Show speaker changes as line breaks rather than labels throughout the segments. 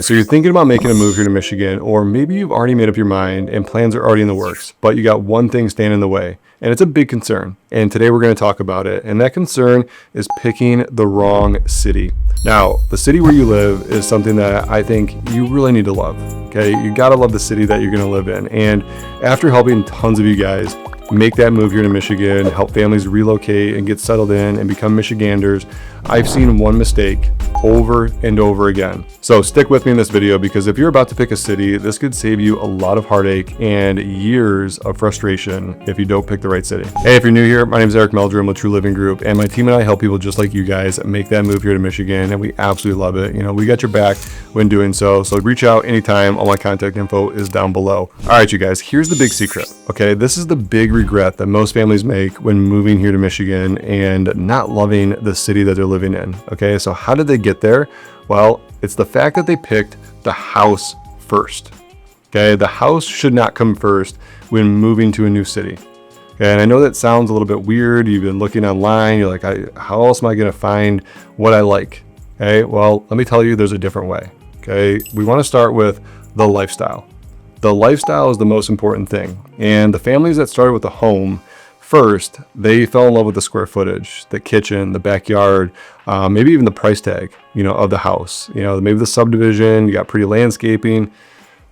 So you're thinking about making a move here to Michigan, or maybe you've already made up your mind and plans are already in the works, but you got one thing standing in the way, and it's a big concern. And today we're going to talk about it. And that concern is picking the wrong city. Now, the city where you live is something that I think you really need to love. Okay, you got to love the city that you're going to live in. And after helping tons of you guys make that move here to Michigan, help families relocate and get settled in and become Michiganders, I've seen one mistake over and over again. So stick with me in this video, because if you're about to pick a city, this could save you a lot of heartache and years of frustration if you don't pick the right city. Hey, if you're new here, my name is Meldrum with True Living Group, and my team and I help people just like you guys make that move here to Michigan, and we absolutely love it. You know, we got your back when doing so. So reach out anytime. All my contact info is down below. All right, you guys, here's the big secret. Okay, this is the big regret that most families make when moving here to Michigan and not loving the city that they're living in. Okay, so how did they get there? Well, it's the fact that they picked the house first. Okay, the house should not come first when moving to a new city. Okay, and I know that sounds a little bit weird. You've been looking online, you're like, how else am I going to find what I like? Okay, well, let me tell you, there's a different way. Okay, we want to start with the lifestyle. The lifestyle is the most important thing. And the families that started with the home first, they fell in love with the square footage, the kitchen, the backyard, maybe even the price tag, of the house. Maybe the subdivision, you got pretty landscaping.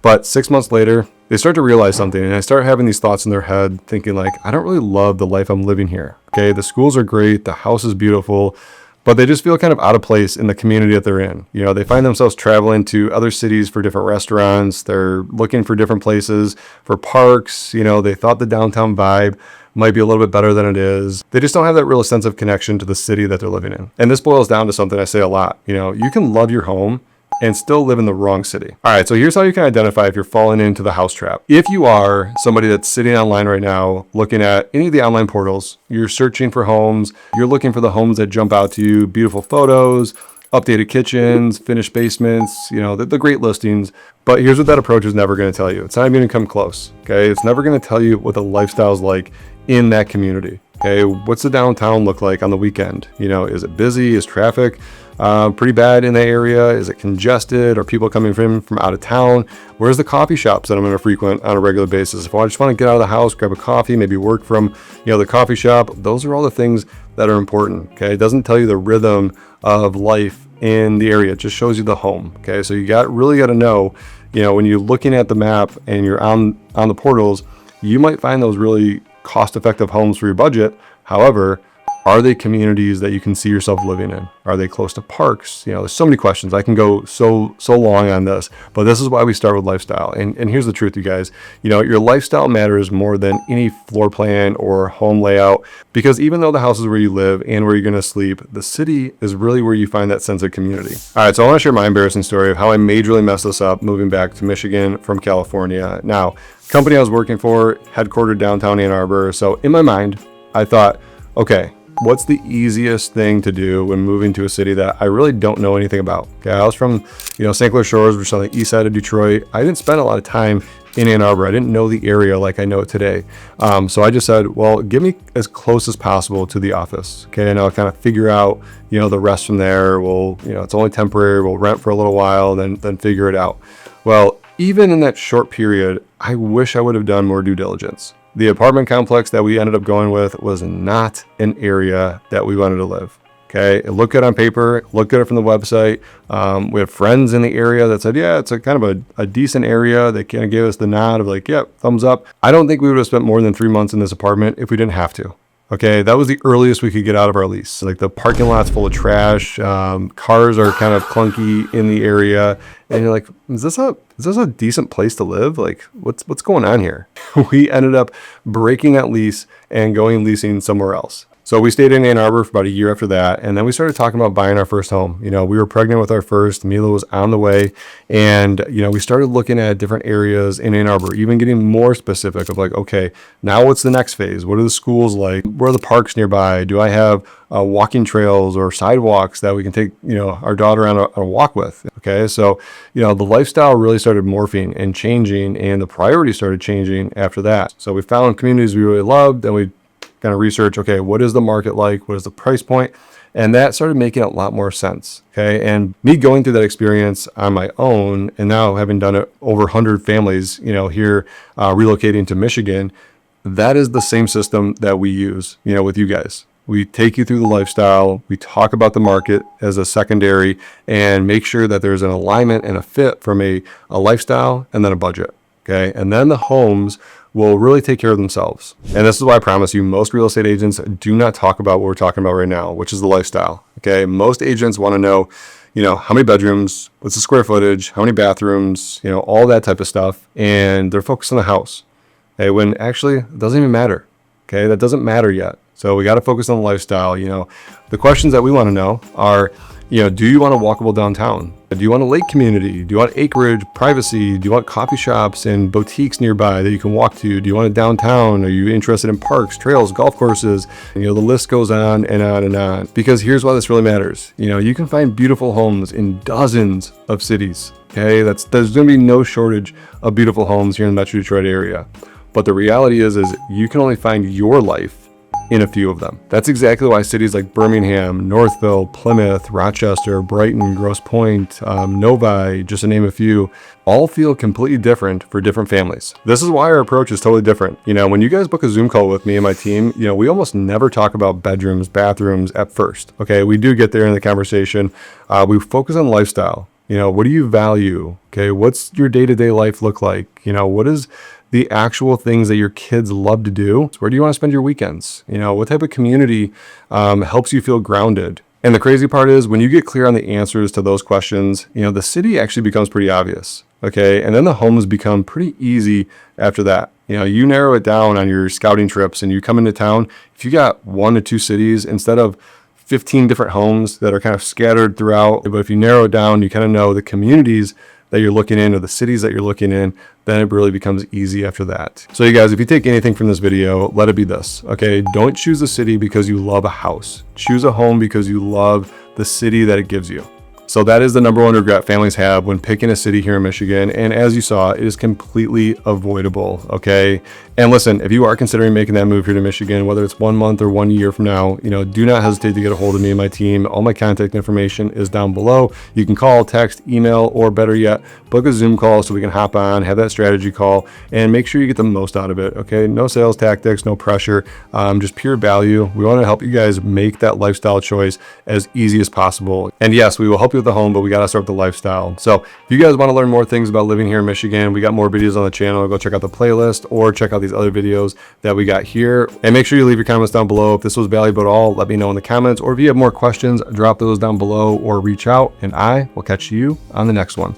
But 6 months later, they start to realize something, and I start having these thoughts in their head, thinking like, I don't really love the life I'm living here. Okay, the schools are great, the house is beautiful, but they just feel kind of out of place in the community that they're in. They find themselves traveling to other cities for different restaurants. They're looking for different places for parks. They thought the downtown vibe might be a little bit better than it is. They just don't have that real sense of connection to the city that they're living in. And this boils down to something I say a lot. You can love your home and still live in the wrong city. All right, so here's how you can identify if you're falling into the house trap. If you are somebody that's sitting online right now, looking at any of the online portals, you're searching for homes, you're looking for the homes that jump out to you, beautiful photos, updated kitchens, finished basements, the great listings. But here's what that approach is never going to tell you. It's not even going to come close. Okay, it's never going to tell you what the lifestyle is like in that community. Okay, what's the downtown look like on the weekend? Is it busy? Is traffic pretty bad in the area? Is it congested? Are people coming from out of town? Where's the coffee shops that I'm going to frequent on a regular basis? If I just want to get out of the house, grab a coffee, maybe work from the coffee shop, those are all the things that are important. Okay, it doesn't tell you the rhythm of life in the area. It just shows you the home. Okay, so you really got to know, when you're looking at the map and you're on the portals, you might find those really cost-effective homes for your budget. However, are they communities that you can see yourself living in? Are they close to parks? There's so many questions. I can go so long on this, but this is why we start with lifestyle. And here's the truth, you guys. Your lifestyle matters more than any floor plan or home layout, because even though the house is where you live and where you're going to sleep, the city is really where you find that sense of community. All right, so I want to share my embarrassing story of how I majorly messed this up moving back to Michigan from California. Now, company I was working for, headquartered downtown Ann Arbor. So in my mind, I thought, okay, what's the easiest thing to do when moving to a city that I really don't know anything about? Okay, I was from, St. Clair Shores, which is on the east side of Detroit. I didn't spend a lot of time in Ann Arbor. I didn't know the area like I know it today. So I just said, well, get me as close as possible to the office. Okay, and I'll kind of figure out, the rest from there. We'll, it's only temporary. We'll rent for a little while, then figure it out. Well, even in that short period, I wish I would have done more due diligence. The apartment complex that we ended up going with was not an area that we wanted to live. Okay, it looked good on paper, looked good from the website. We have friends in the area that said, yeah, it's a kind of a decent area. They kind of gave us the nod of like, yeah, thumbs up. I don't think we would have spent more than 3 months in this apartment if we didn't have to. Okay, that was the earliest we could get out of our lease. Like the parking lot's full of trash, cars are kind of clunky in the area, and you're like, is this a decent place to live? Like, what's going on here? We ended up breaking that lease and going leasing somewhere else. So we stayed in Ann Arbor for about a year after that, and then we started talking about buying our first home. We were pregnant with our first, Mila was on the way, and we started looking at different areas in Ann Arbor, even getting more specific of like, okay, now what's the next phase? What are the schools like? Where are the parks nearby? Do I have walking trails or sidewalks that we can take our daughter on a walk with? Okay, so the lifestyle really started morphing and changing, and the priorities started changing after that. So we found communities we really loved, and we kind of research, okay, what is the market like? What is the price point? And that started making a lot more sense. Okay. And me going through that experience on my own, and now having done it over 100 families, here relocating to Michigan, that is the same system that we use, with you guys. We take you through the lifestyle. We talk about the market as a secondary and make sure that there's an alignment and a fit from a lifestyle and then a budget. Okay. And then the homes will really take care of themselves. And this is why I promise you, most real estate agents do not talk about what we're talking about right now, which is the lifestyle. Okay. Most agents want to know, how many bedrooms, what's the square footage, how many bathrooms, all that type of stuff. And they're focused on the house. Okay. When actually it doesn't even matter. Okay. That doesn't matter yet. So we got to focus on the lifestyle. The questions that we want to know are, do you want a walkable downtown? Do you want a lake community? Do you want acreage, privacy? Do you want coffee shops and boutiques nearby that you can walk to? Do you want a downtown? Are you interested in parks, trails, golf courses? The list goes on and on and on. Because here's why this really matters. You can find beautiful homes in dozens of cities. Okay, there's going to be no shortage of beautiful homes here in the Metro Detroit area. But the reality is you can only find your life in a few of them. That's exactly why cities like Birmingham, Northville, Plymouth, Rochester, Brighton, Grosse Pointe, Novi, just to name a few, all feel completely different for different families. This is why our approach is totally different. When you guys book a Zoom call with me and my team, we almost never talk about bedrooms, bathrooms at first. Okay, we do get there in the conversation. We focus on lifestyle. What do you value? Okay, what's your day-to-day life look like? What is the actual things that your kids love to do? Where do you want to spend your weekends? What type of community helps you feel grounded? And the crazy part is when you get clear on the answers to those questions, the city actually becomes pretty obvious. Okay. And then the homes become pretty easy after that. You narrow it down on your scouting trips and you come into town. If you got 1 to 2 cities instead of 15 different homes that are kind of scattered throughout, but if you narrow it down, you kind of know the communities that you're looking in or the cities that you're looking in, then it really becomes easy after that. So you guys, if you take anything from this video, let it be this, okay? Don't choose a city because you love a house. Choose a home because you love the city that it gives you. So that is the number one regret families have when picking a city here in Michigan. And as you saw, it is completely avoidable, okay? And listen, if you are considering making that move here to Michigan, whether it's 1 month or 1 year from now, do not hesitate to get a hold of me and my team. All my contact information is down below. You can call, text, email, or better yet, book a Zoom call so we can hop on, have that strategy call, and make sure you get the most out of it, okay? No sales tactics, no pressure, just pure value. We want to help you guys make that lifestyle choice as easy as possible. And yes, we will help you with the home, but we got to start with the lifestyle. So if you guys want to learn more things about living here in Michigan, we got more videos on the channel. Go check out the playlist or check out these other videos that we got here. And make sure you leave your comments down below. If this was valuable at all, let me know in the comments. Or if you have more questions, drop those down below or reach out, and I will catch you on the next one.